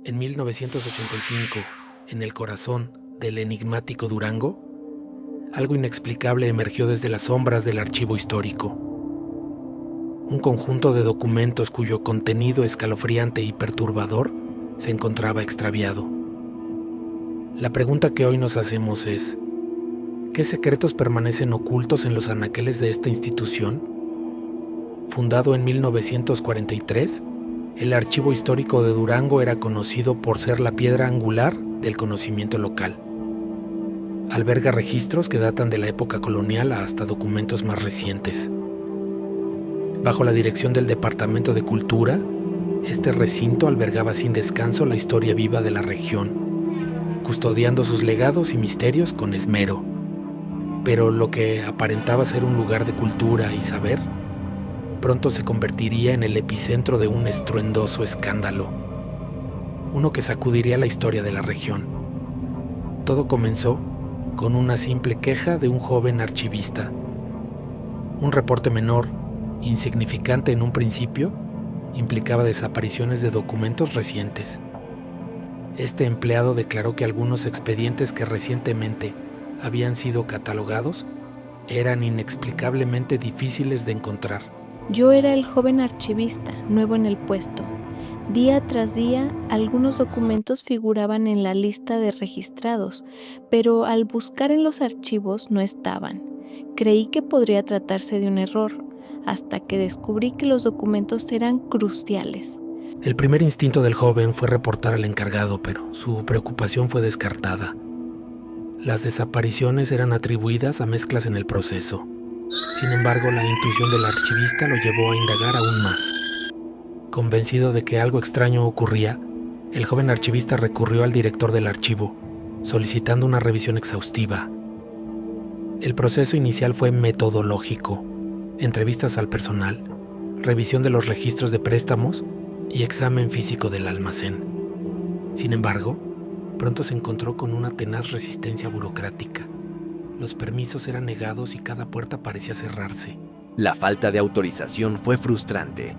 En 1985, en el corazón del enigmático Durango, algo inexplicable emergió desde las sombras del archivo histórico. Un conjunto de documentos cuyo contenido escalofriante y perturbador se encontraba extraviado. La pregunta que hoy nos hacemos es: ¿qué secretos permanecen ocultos en los anaqueles de esta institución? Fundado en 1943, el Archivo Histórico de Durango era conocido por ser la piedra angular del conocimiento local. Alberga registros que datan de la época colonial hasta documentos más recientes. Bajo la dirección del Departamento de Cultura, este recinto albergaba sin descanso la historia viva de la región, custodiando sus legados y misterios con esmero. Pero lo que aparentaba ser un lugar de cultura y saber, pronto se convertiría en el epicentro de un estruendoso escándalo, uno que sacudiría la historia de la región. Todo comenzó con una simple queja de un joven archivista. Un reporte menor, insignificante en un principio, implicaba desapariciones de documentos recientes. Este empleado declaró que algunos expedientes que recientemente habían sido catalogados eran inexplicablemente difíciles de encontrar. Yo era el joven archivista, nuevo en el puesto. Día tras día, algunos documentos figuraban en la lista de registrados, pero al buscar en los archivos no estaban. Creí que podría tratarse de un error, hasta que descubrí que los documentos eran cruciales. El primer instinto del joven fue reportar al encargado, pero su preocupación fue descartada. Las desapariciones eran atribuidas a mezclas en el proceso. Sin embargo, la intuición del archivista lo llevó a indagar aún más. Convencido de que algo extraño ocurría, el joven archivista recurrió al director del archivo, solicitando una revisión exhaustiva. El proceso inicial fue metodológico: entrevistas al personal, revisión de los registros de préstamos y examen físico del almacén. Sin embargo, pronto se encontró con una tenaz resistencia burocrática. Los permisos eran negados y cada puerta parecía cerrarse. La falta de autorización fue frustrante.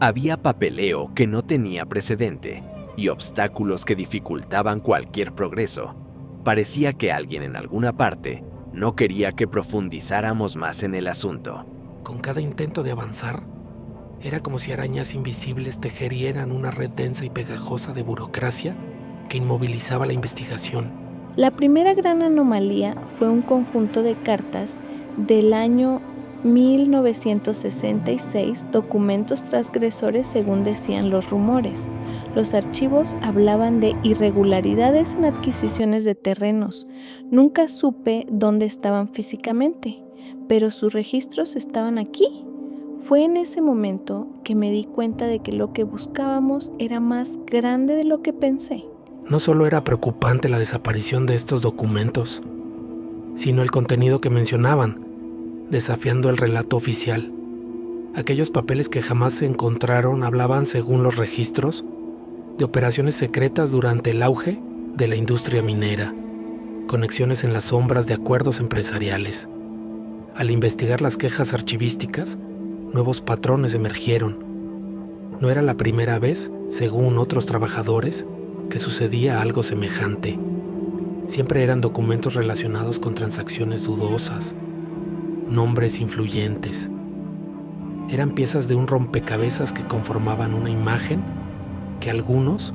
Había papeleo que no tenía precedente y obstáculos que dificultaban cualquier progreso. Parecía que alguien en alguna parte no quería que profundizáramos más en el asunto. Con cada intento de avanzar, era como si arañas invisibles tejerían una red densa y pegajosa de burocracia que inmovilizaba la investigación. La primera gran anomalía fue un conjunto de cartas del año 1966, documentos transgresores según decían los rumores. Los archivos hablaban de irregularidades en adquisiciones de terrenos. Nunca supe dónde estaban físicamente, pero sus registros estaban aquí. Fue en ese momento que me di cuenta de que lo que buscábamos era más grande de lo que pensé. No solo era preocupante la desaparición de estos documentos, sino el contenido que mencionaban, desafiando el relato oficial. Aquellos papeles que jamás se encontraron hablaban, según los registros, de operaciones secretas durante el auge de la industria minera, conexiones en las sombras de acuerdos empresariales. Al investigar las quejas archivísticas, nuevos patrones emergieron. No era la primera vez, según otros trabajadores, que sucedía algo semejante. Siempre eran documentos relacionados con transacciones dudosas, nombres influyentes. Eran piezas de un rompecabezas que conformaban una imagen que algunos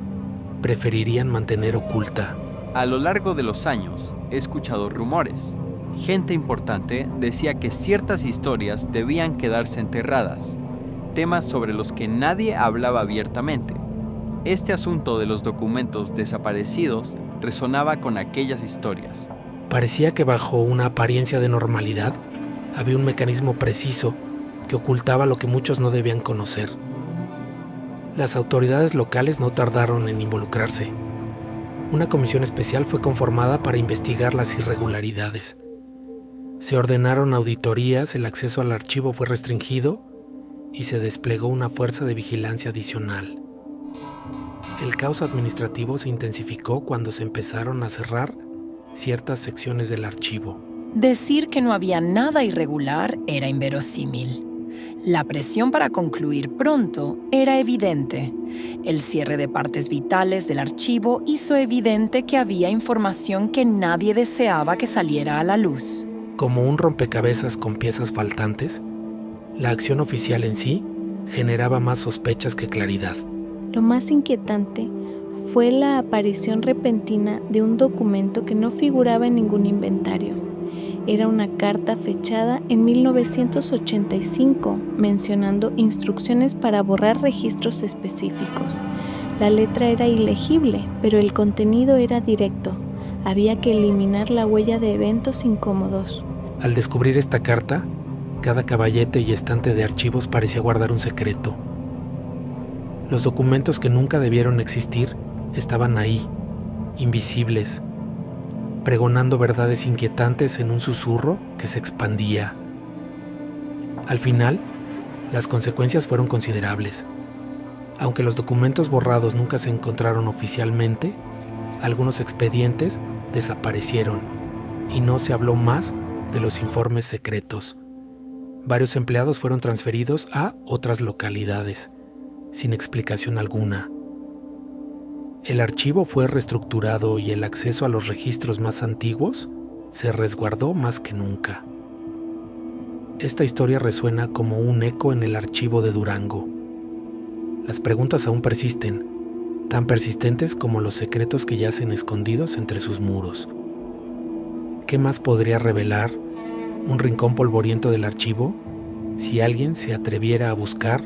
preferirían mantener oculta. A lo largo de los años, he escuchado rumores. Gente importante decía que ciertas historias debían quedarse enterradas, temas sobre los que nadie hablaba abiertamente. Este asunto de los documentos desaparecidos resonaba con aquellas historias. Parecía que bajo una apariencia de normalidad había un mecanismo preciso que ocultaba lo que muchos no debían conocer. Las autoridades locales no tardaron en involucrarse. Una comisión especial fue conformada para investigar las irregularidades. Se ordenaron auditorías, el acceso al archivo fue restringido y se desplegó una fuerza de vigilancia adicional. El caos administrativo se intensificó cuando se empezaron a cerrar ciertas secciones del archivo. Decir que no había nada irregular era inverosímil. La presión para concluir pronto era evidente. El cierre de partes vitales del archivo hizo evidente que había información que nadie deseaba que saliera a la luz. Como un rompecabezas con piezas faltantes, la acción oficial en sí generaba más sospechas que claridad. Lo más inquietante fue la aparición repentina de un documento que no figuraba en ningún inventario. Era una carta fechada en 1985, mencionando instrucciones para borrar registros específicos. La letra era ilegible, pero el contenido era directo. Había que eliminar la huella de eventos incómodos. Al descubrir esta carta, cada caballete y estante de archivos parecía guardar un secreto. Los documentos que nunca debieron existir estaban ahí, invisibles, pregonando verdades inquietantes en un susurro que se expandía. Al final, las consecuencias fueron considerables. Aunque los documentos borrados nunca se encontraron oficialmente, algunos expedientes desaparecieron y no se habló más de los informes secretos. Varios empleados fueron transferidos a otras localidades, sin explicación alguna. El archivo fue reestructurado y el acceso a los registros más antiguos se resguardó más que nunca. Esta historia resuena como un eco en el archivo de Durango. Las preguntas aún persisten, tan persistentes como los secretos que yacen escondidos entre sus muros. ¿Qué más podría revelar un rincón polvoriento del archivo si alguien se atreviera a buscar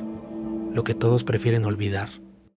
lo que todos prefieren olvidar?